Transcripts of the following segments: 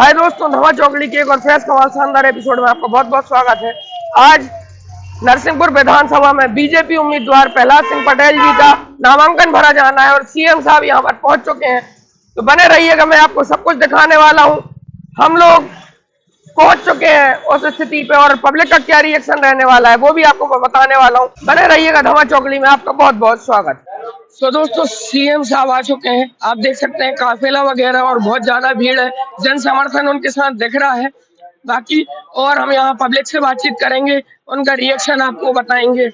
हाय दोस्तों, धमा चौकड़ी के एक और फ्रेश कमाल शानदार एपिसोड में आपका बहुत बहुत स्वागत है। आज नरसिंहपुर विधानसभा में बीजेपी उम्मीदवार प्रहलाद सिंह पटेल जी का नामांकन भरा जाना है और सीएम साहब यहां पर पहुंच चुके हैं। तो बने रहिएगा, मैं आपको सब कुछ दिखाने वाला हूं। हम लोग पहुंच चुके हैं उस स्थिति पे और पब्लिक का क्या रिएक्शन रहने वाला है वो भी आपको बताने वाला हूँ। बने रहिएगा, धमा चौकड़ी में आपका बहुत बहुत स्वागत। तो दोस्तों, सीएम साहब आ चुके हैं। आप देख सकते हैं काफिला वगैरह और बहुत ज्यादा भीड़ है, जन समर्थन उनके साथ दिख रहा है। बाकी और हम यहाँ पब्लिक से बातचीत करेंगे, उनका रिएक्शन आपको बताएंगे।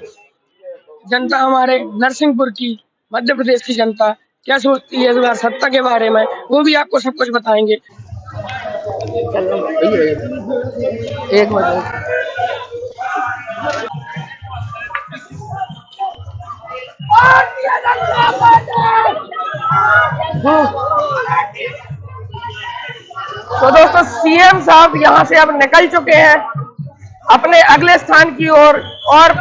जनता हमारे नरसिंहपुर की, मध्य प्रदेश की जनता क्या सोचती है इस बार सत्ता के बारे में, वो भी आपको सब कुछ बताएंगे। एक मिनट। तो दोस्तों, सीएम साहब यहां से अब निकल चुके हैं अपने अगले स्थान की ओर और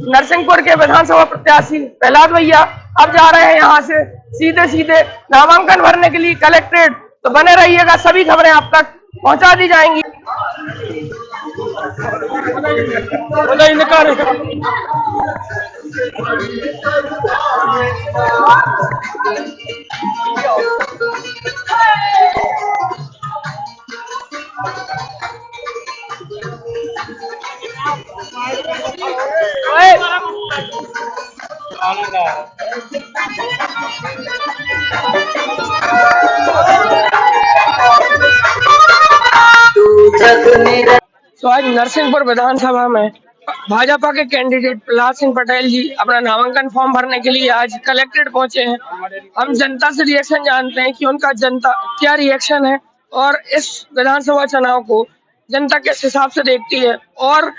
नरसिंहपुर के विधानसभा प्रत्याशी प्रहलाद भैया अब जा रहे हैं यहां से सीधे सीधे नामांकन भरने के लिए कलेक्ट्रेट। तो बने रहिएगा, सभी खबरें आप तक पहुंचा दी जाएंगी। तो आज नरसिंहपुर विधानसभा में भाजपा के कैंडिडेट प्रहलाद सिंह पटेल जी अपना नामांकन फॉर्म भरने के लिए आज कलेक्ट्रेट पहुंचे हैं। हम जनता से रिएक्शन जानते हैं कि उनका जनता क्या रिएक्शन है और इस विधानसभा चुनाव को जनता किस हिसाब से देखती है और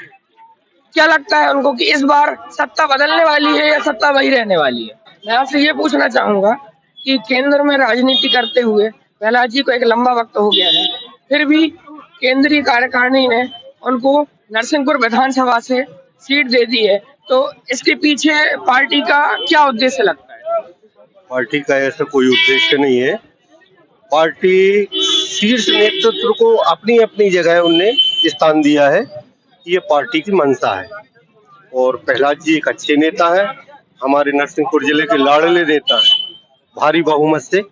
क्या लगता है उनको कि इस बार सत्ता बदलने वाली है या सत्ता वही रहने वाली है। मैं आपसे ये पूछना चाहूंगा कि केंद्र में राजनीति करते हुए प्रहलाद जी को एक लंबा वक्त हो गया है, फिर भी केंद्रीय कार्यकारिणी ने उनको नरसिंहपुर विधानसभा से सीट दे दी है, तो इसके पीछे पार्टी का क्या उद्देश्य लगता है? पार्टी का ऐसा कोई उद्देश्य नहीं है। पार्टी शीर्ष नेतृत्व को अपनी अपनी जगह उनने स्थान दिया है, ये पार्टी की मंशा है। और प्रहलाद जी एक अच्छे नेता है, हमारे नरसिंहपुर जिले के लाडले नेता है, भारी बहुमत से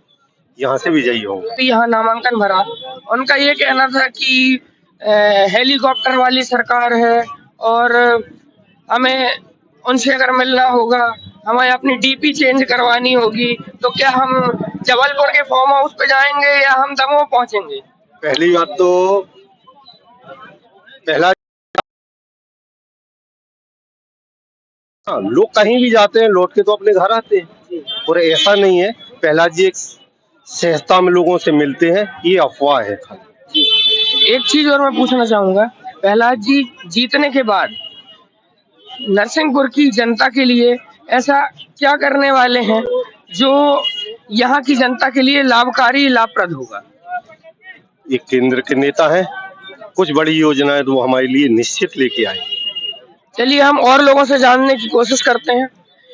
यहाँ से विजयी होंगे। यहाँ नामांकन भरा, उनका ये कहना था कि हेलीकॉप्टर वाली सरकार है और हमें उनसे अगर मिलना होगा, हमें अपनी डीपी चेंज करवानी होगी, तो क्या हम जबलपुर के फार्म हाउस पे जाएंगे या हम दमोह पहुंचेंगे? पहली बात तो पहला लोग कहीं भी जाते हैं लौट के तो अपने घर आते हैं, और ऐसा नहीं है। प्रहलाद जी एक सहजता में लोगों से मिलते हैं, ये अफवाह है खाली। एक चीज और मैं पूछना चाहूंगा, प्रहलाद जी जीतने के बाद नरसिंहपुर की जनता के लिए ऐसा क्या करने वाले हैं जो यहाँ की जनता के लिए लाभकारी लाभप्रद होगा? ये केंद्र के नेता हैं, कुछ बड़ी योजनाएं तो हमारे लिए निश्चित लेके आए। चलिए हम और लोगों से जानने की कोशिश करते हैं।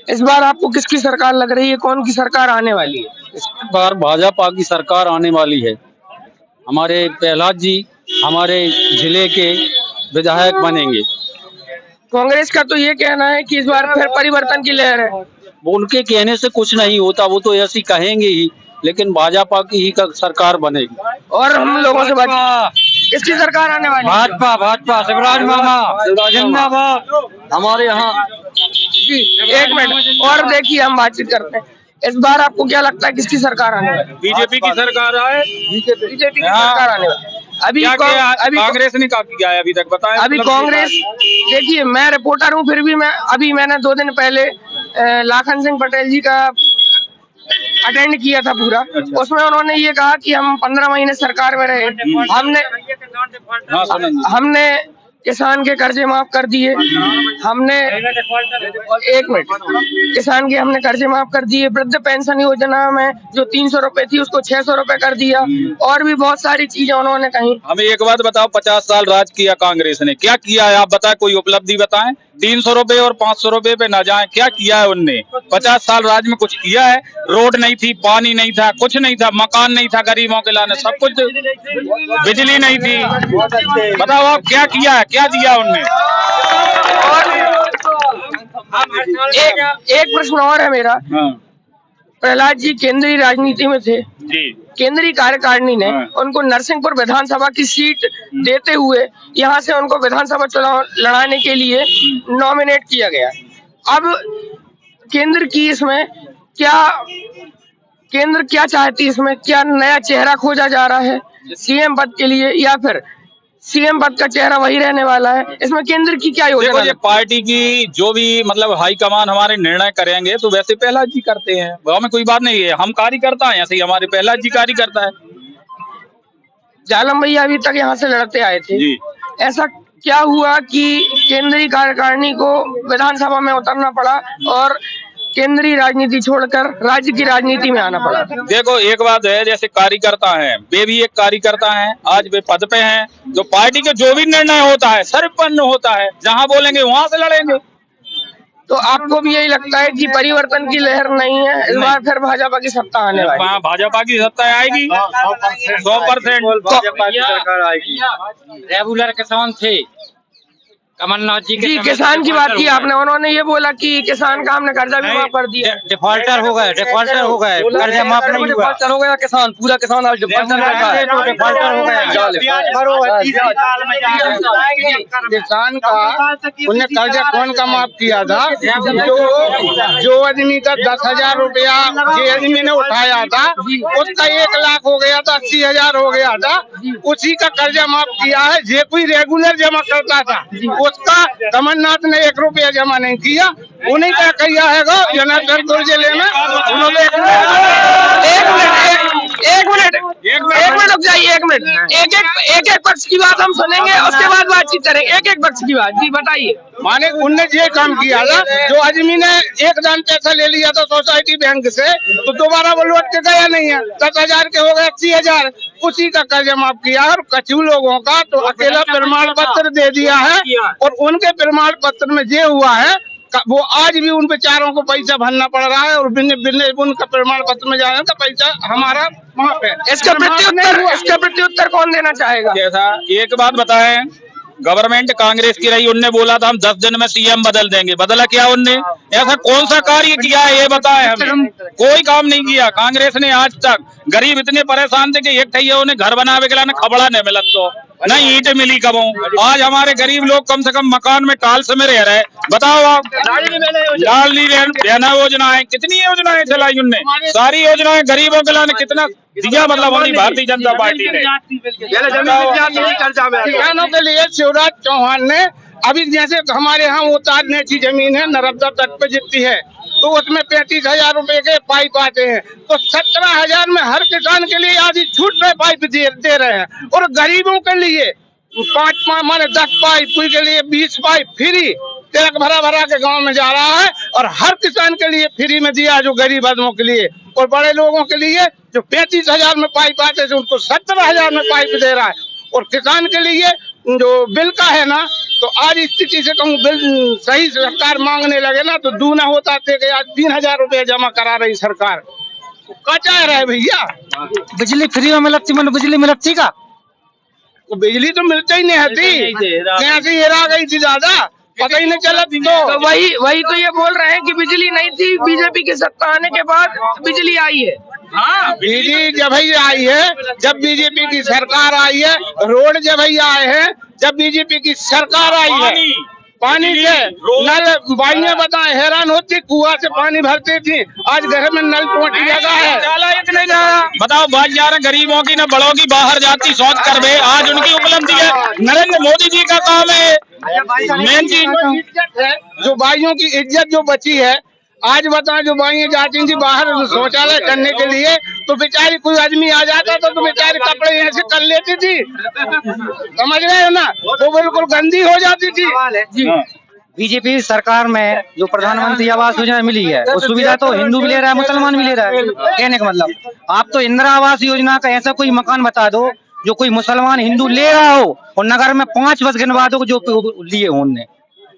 इस बार आपको किसकी सरकार लग रही है, कौन की सरकार आने वाली है? इस बार भाजपा की सरकार आने वाली है। हमारे प्रहलाद जी हमारे जिले के विधायक बनेंगे। कांग्रेस का तो ये कहना है कि इस बार फिर परिवर्तन की लहर है। वो उनके कहने से कुछ नहीं होता, वो तो ऐसी कहेंगे ही, लेकिन भाजपा की ही सरकार बनेगी। और हम लोगों से बात, किसकी सरकार आने वाली है? भाजपा शिवराज मामा जिंदाबाद हमारे यहाँ। जी एक मिनट और देखिए, हम बातचीत करते हैं। इस बार आपको क्या लगता है किसकी सरकार आने वाली? बीजेपी की सरकार आए। बीजेपी की सरकार आने वाली। अभी कांग्रेस ने क्या किया है अभी तक, बताएं। अभी कांग्रेस, देखिए मैं रिपोर्टर हूँ, फिर भी मैंने 2 दिन पहले लाखन सिंह पटेल जी का अटेंड किया था पूरा। उसमें उन्होंने ये कहा कि हम 15 महीने सरकार में रहे, हमने किसान के कर्जे माफ कर दिए, हमने किसान के हमने कर्जे माफ कर दिए, वृद्ध पेंशन योजना में जो 300 रुपए थी उसको 600 रुपए कर दिया, और भी बहुत सारी चीजें उन्होंने कही। हमें एक बात बताओ, 50 साल राज किया कांग्रेस ने, क्या किया है आप बताएं, कोई उपलब्धि बताएं 300 रुपए और 500 रुपए पे न जाए। क्या किया है उनने? 50 साल राज में कुछ किया है? रोड नहीं थी, पानी नहीं था, कुछ नहीं था, मकान नहीं था गरीबों के लाने, सब कुछ, बिजली नहीं थी। बताओ आप क्या किया है, क्या दिया उनने? एक प्रश्न और है मेरा। प्रहलाद जी केंद्रीय राजनीति में थे जी। केंद्रीय कार्यकारिणी ने उनको नरसिंहपुर विधानसभा की सीट देते हुए यहाँ से उनको विधानसभा चुनाव लड़ाने के लिए नॉमिनेट किया गया। अब केंद्र की इसमें केंद्र क्या चाहती है? इसमें क्या नया चेहरा खोजा जा रहा है सीएम पद के लिए, या फिर सीएम पद का चेहरा वही रहने वाला है? इसमें केंद्र की क्या योजना है? ये पार्टी की जो भी मतलब हाईकमान हमारे निर्णय करेंगे तो वैसे प्रहलाद जी करते हैं, गाँव में कोई बात नहीं है। हम कार्यकर्ता हैं, ऐसे ही हमारे प्रहलाद जी कार्यकर्ता है। जालम भैया अभी तक यहाँ से लड़ते आए थे जी। ऐसा क्या हुआ कि केंद्रीय कार्यकारिणी को विधानसभा में उतरना पड़ा और केंद्रीय राजनीति छोड़कर राज्य की राजनीति में आना पड़ा? देखो एक बात है, जैसे कार्यकर्ता हैं, वे भी एक कार्यकर्ता हैं, आज वे पद पे हैं, जो पार्टी के जो भी निर्णय होता है सर्वपन्न होता है, जहां बोलेंगे वहां से लड़ेंगे। तो आपको भी यही लगता है कि परिवर्तन की लहर नहीं है, इस बार फिर भाजपा की सत्ता आने वाली है? भाजपा की सत्ता आएगी 100%। भाजपा की सरकार आएगी। रेगुलर किसान थे कमलनाथ जी के किसान की बात की आपने, उन्होंने ये बोला कि किसान का हमने कर्जा भी माफ कर दिया। डिफॉल्टर हो गए कर्जा माफ नहीं हुआ। डिफॉल्टर हो गया किसान, पूरा किसान आज डिफॉल्टर हो गया। किसान का उन्हें कर्जा कौन का माफ किया था? जो आदमी का 10,000 रुपया जो आदमी ने उठाया था उसका 1 लाख हो गया था, 80,000 हो गया था, उसी का कर्जा माफ किया है। जो कोई रेगुलर जमा करता था उसका कमलनाथ ने 1 रुपया जमा नहीं किया। उन्हीं का किया है जनार्दनपुर जिले में। उन्होंने एक मिनट रुक जाइए, एक मिनट। एक पक्ष की बात हम सुनेंगे, उसके बाद बातचीत करेंगे। एक पक्ष की बात जी बताइए। माने उनने ये काम किया था, जो आदमी ने एकदम पैसा ले लिया था सोसाइटी बैंक से, तो दोबारा वो लौट के गया नहीं है। 10,000 के हो गए 80,000, उसी का कर्जा माफ किया है। और कछु लोगों का तो अकेला प्रमाण पत्र दे दिया है, और उनके प्रमाण पत्र में ये हुआ है वो आज भी उन बेचारों को पैसा भरना पड़ रहा है, और बिना उनका प्रमाण पत्र में जाने का पैसा हमारा वहाँ पे। इसका प्रत्युत्तर कौन देना चाहेगा? कैसा एक बात बताएं, गवर्नमेंट कांग्रेस की रही, उनने बोला था हम 10 दिन में सीएम बदल देंगे, बदला क्या उनने? ऐसा कौन सा कार्य किया है ये बताएं हमें। कोई काम नहीं किया कांग्रेस ने आज तक। गरीब इतने परेशान थे कि एक ठैया उन्हें घर बनावे के लिए खबड़ा नहीं मिलत, तो न ईंट मिली कबो। आज हमारे गरीब लोग कम से कम मकान में टाल्स में रह रहे। बताओ आप, लाडली बहना योजनाएं, कितनी योजनाएं चलाई उनने, सारी योजनाएं गरीबों के लिए कितना दिया, मतलब हमारी भारतीय जनता पार्टी ने। किसानों के लिए शिवराज चौहान ने अभी जैसे हमारे यहाँ उतारने की जमीन है नर्मदा तट पे जितनी है, तो उसमें 35,000 रुपए के पाइप आते हैं, तो 17,000 में हर किसान के लिए आधी छूट रहे पाइप दे रहे हैं। और गरीबों के लिए 10 पाइप के लिए 20 पाइप फ्री तिलक भरा के गांव में जा रहा है, और हर किसान के लिए फ्री में दिया जो गरीब आदमियों के लिए। और बड़े लोगों के लिए जो 35,000 में पाइप आते थे उनको 17,000 में पाइप दे रहा है। और किसान के लिए जो बिल का है ना, तो आज स्थिति से कहूँ बिल सही सरकार मांगने लगे ना तो दूना होता थे कि आज 3,000 रुपया जमा करा रही सरकार। तो क्या चाह रहे भैया? बिजली फ्री में मिलती, मतलब बिजली मिलती का? तो बिजली तो मिलती ही नहीं थी, कैसे हेरा गई थी ज्यादा, पता ही नहीं चला। तो वही तो ये बोल रहे हैं कि बिजली नहीं थी, बीजेपी की सत्ता आने के बाद बिजली आई है। हाँ, बिजली जब ही आई है, जब बीजेपी की सरकार आई है। रोड जब ही आए हैं, जब बीजेपी की सरकार आई है। पानी से नल बाइयां बताए हैरान होती, कुआं से पानी भरती थी, आज घर में नल टोटी लगा है। नहीं जा रहा। बताओ बात जा रहे गरीबों की न बड़ों की बाहर जाती शौच कर दे, आज उनकी उपलब्धि है। नरेंद्र मोदी जी का काम है मेन चीज है, जो भाइयों की इज्जत जो बची है। आज बताएं जो भाइयां जाती थी बाहर शौचालय करने के लिए, तो बेचारी कोई आदमी आ जाता था तो बेचारी कपड़े यहाँ से कर लेती थी, समझ रहे हो ना, वो बिल्कुल गंदी हो जाती थी। बीजेपी सरकार में जो प्रधानमंत्री आवास योजना मिली है, वो सुविधा तो हिंदू भी ले रहा है, मुसलमान भी ले रहा है। कहने का मतलब आप तो इंदिरा आवास योजना का ऐसा कोई मकान बता दो जो कोई मुसलमान हिंदू ले रहा हो, और नगर में 5 वर्ष गिनवा दो जो लिए हो उनने।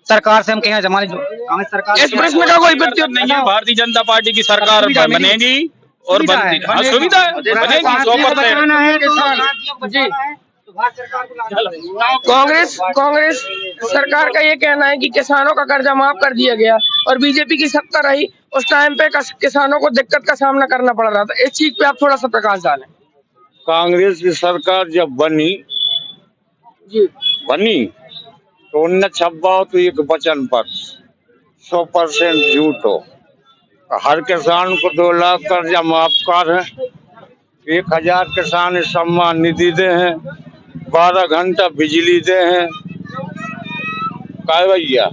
सरकार से हम कहें हमारी जो कांग्रेस सरकार इस प्रश्न का कोई प्रत्युत्तर नहीं है। भारतीय जनता पार्टी की सरकार बनेगी और बनती है। हाँ, सुविधा है, बनेगी 100%। जी कांग्रेस सरकार का ये कहना है कि किसानों का कर्जा माफ कर दिया गया और बीजेपी की सत्ता रही उस टाइम पे किसानों को दिक्कत का सामना करना पड़ रहा था। इस चीज पे आप थोड़ा सा प्रकाश डालें। कांग्रेस की सरकार जब बनी तो उनने छप्पा तो एक वचन पर 100% झूठ हो। हर किसान को 2 लाख कर्जा माफ कर है, 1000 किसान सम्मान निधि दे हैं, 12 घंटा बिजली दे हैं, काय भैया,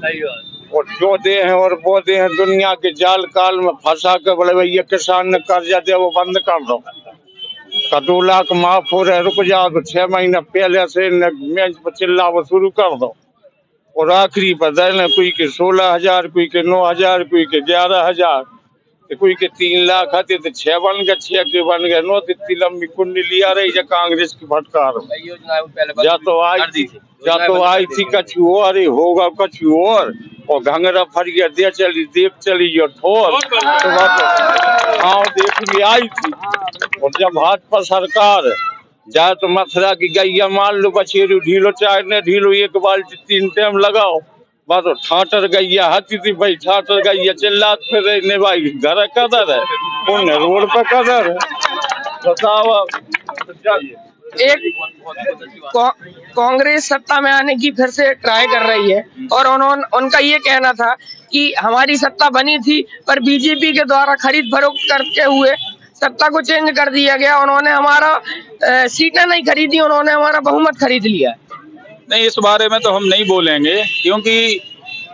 और जो दे हैं और वो दे हैं। दुनिया के जाल काल में फंसा के बोले भैया किसान ने कर्जा दे वो बंद कर दो, का 2 लाख माफ हो रहे, रुक जाओ तो 6 महीना पहले से मेज पर चिल्लाओ शुरू कर दो। और आखिरी पर देने कोई के 16,000, कोई के 9,000, कोई के 11,000, कोई के 3 लाख आते तो 6 बन गए, 6 के बन गए 9। इतनी लंबी कुंडली आ रही है कांग्रेस की भटकार। या तो आई थी कछु और होगा कछु और घंगरा फरिया दे चली देख चली जो ठोर हाँ देख भी आई थी। और जब भाजपा सरकार जाए तो मथुरा की गैया मान लो बछेरू ढीलो चाहे न ढीलो 1 बाल्टी 3 टाइम लगाओ बस। ठाटर गैया हाथी थी भाई, ठाटर गैया चिल्लात फिर रही भाई घर कदर है उन्हें रोड पे कदर है, बताओ। एक कांग्रेस सत्ता में आने की फिर से ट्राई कर रही है और उनका ये कहना था कि हमारी सत्ता बनी थी पर बीजेपी के द्वारा खरीद फरोख्त करते हुए सत्ता को चेंज कर दिया गया। उन्होंने हमारा सीटें नहीं खरीदी, उन्होंने हमारा बहुमत खरीद लिया। नहीं, इस बारे में तो हम नहीं बोलेंगे क्योंकि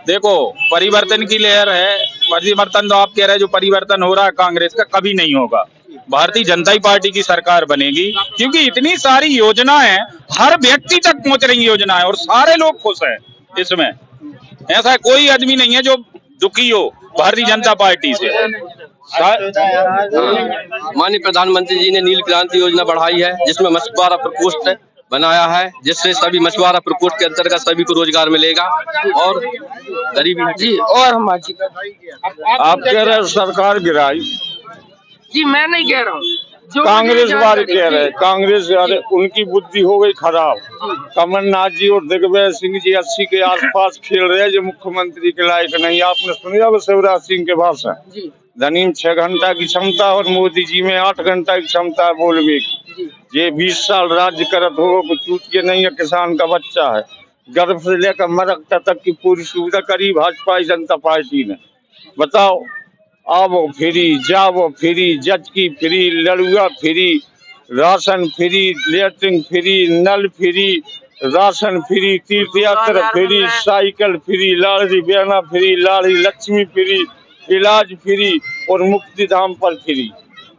देखो परिवर्तन की लहर है। परिवर्तन तो आप कह रहे हैं जो परिवर्तन हो रहा है कांग्रेस का कभी नहीं होगा। भारतीय जनता पार्टी की सरकार बनेगी क्योंकि इतनी सारी योजनाएं हर व्यक्ति तक पहुंच रही योजनाएं और सारे लोग खुश हैं इसमें। ऐसा कोई आदमी नहीं है जो दुखी हो भारतीय जनता पार्टी से। माननीय प्रधानमंत्री जी ने नील क्रांति योजना बढ़ाई है जिसमें मछुआरा प्रकोष्ठ बनाया है, जिससे सभी मछुआरा प्रकोष्ठ के अंतर्गत सभी को रोजगार मिलेगा और गरीबी जी। और हम आप कह रहे सरकार गिराई जी, मैं नहीं कह रहा हूँ, कांग्रेस वाले कह रहे हैं। कांग्रेस वाले उनकी बुद्धि हो गई खराब। कमलनाथ जी और दिग्विजय सिंह जी 80 के आसपास खेल रहे हैं जो मुख्यमंत्री के लायक नहीं। आपने सुनिया वो शिवराज सिंह के भाषण, धनीम 6 घंटा की क्षमता और मोदी जी में 8 घंटा की क्षमता है बोलने की। ये 20 साल राज्य करत हो कुछ चूतिए नहीं है, किसान का बच्चा है। गर्भ से लेकर मरकता तक की पूरी सुविधा करी भाजपा जनता पार्टी ने। बताओ, आवो फ्री, जावो फ्री, जज की फ्री, लड़ुआ free, ration free, latrine free, नल फ्री, राशन फ्री, तीर्थ यात्रा फ्री, साइकिल फ्री, लाड़ी बहना फ्री, लाड़ी लक्ष्मी फ्री, इलाज फ्री और मुक्ति धाम पर फ्री।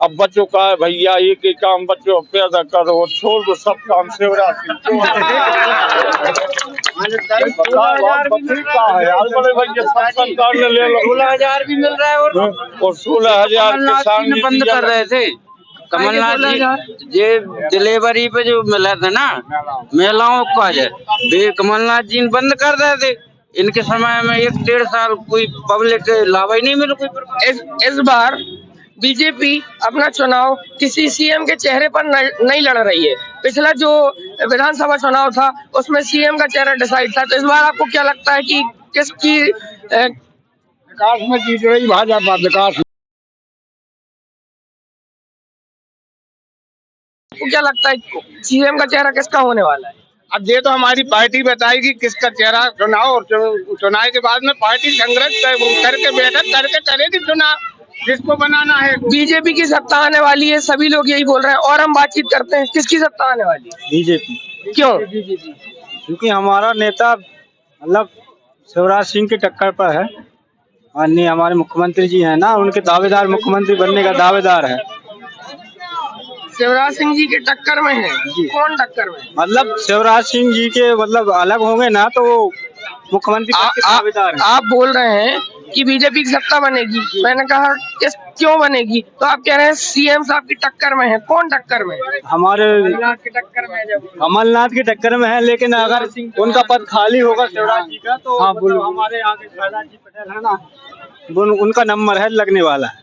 अब बच्चों का है भैया एक ही काम, बच्चों पैदा करो और छोड़ दो सब काम। शिवरात्रि सरकार ने ले लो 16,000 भी मिल रहा है और 16,000 किसान बंद कर रहे थे। कमलनाथ जी ये डिलीवरी पे जो मिला था ना महिलाओं का है, कमलनाथ जी बंद कर रहे थे। इनके समय में 1-1.5 साल कोई पब्लिक लाभ ही नहीं मिला कोई। इस बार बीजेपी अपना चुनाव किसी सीएम के चेहरे पर नहीं लड़ रही है। पिछला जो विधानसभा चुनाव था उसमें सीएम का चेहरा डिसाइड था, तो इस बार आपको क्या लगता है कि किसकी विकास में जीत रही भाजपा? विकास को क्या लगता है सीएम का चेहरा किसका होने वाला है? अब ये तो हमारी पार्टी बताएगी किसका चेहरा चुनाव, और चुनाव के बाद में पार्टी संघर्ष करके बैठक करके करेगी चुनाव जिसको बनाना है। बीजेपी की सत्ता आने वाली है, सभी लोग यही बोल रहे हैं और हम बातचीत करते हैं किसकी सत्ता आने वाली है? बीजेपी। क्यों? क्योंकि हमारा नेता मतलब शिवराज सिंह की टक्कर पर है। माननीय हमारे मुख्यमंत्री जी हैं ना, उनके दावेदार, मुख्यमंत्री बनने का दावेदार है। शिवराज सिंह जी के टक्कर में है? कौन टक्कर में? मतलब शिवराज सिंह जी के मतलब अलग होंगे ना तो वो मुख्यमंत्री के दावेदार हैं। आप बोल रहे हैं कि बीजेपी की सत्ता बनेगी। मैंने कहा कि क्यों बनेगी, तो आप कह रहे हैं सीएम साहब की टक्कर में है। कौन टक्कर में है? हमारे की टक्कर में है जब कमलनाथ की टक्कर में है, लेकिन अगर उनका पद खाली होगा शिवराज जी का तो, हाँ, बोलो। हमारे आगे शिवराज जी पटेल है ना, उनका नंबर है लगने वाला है।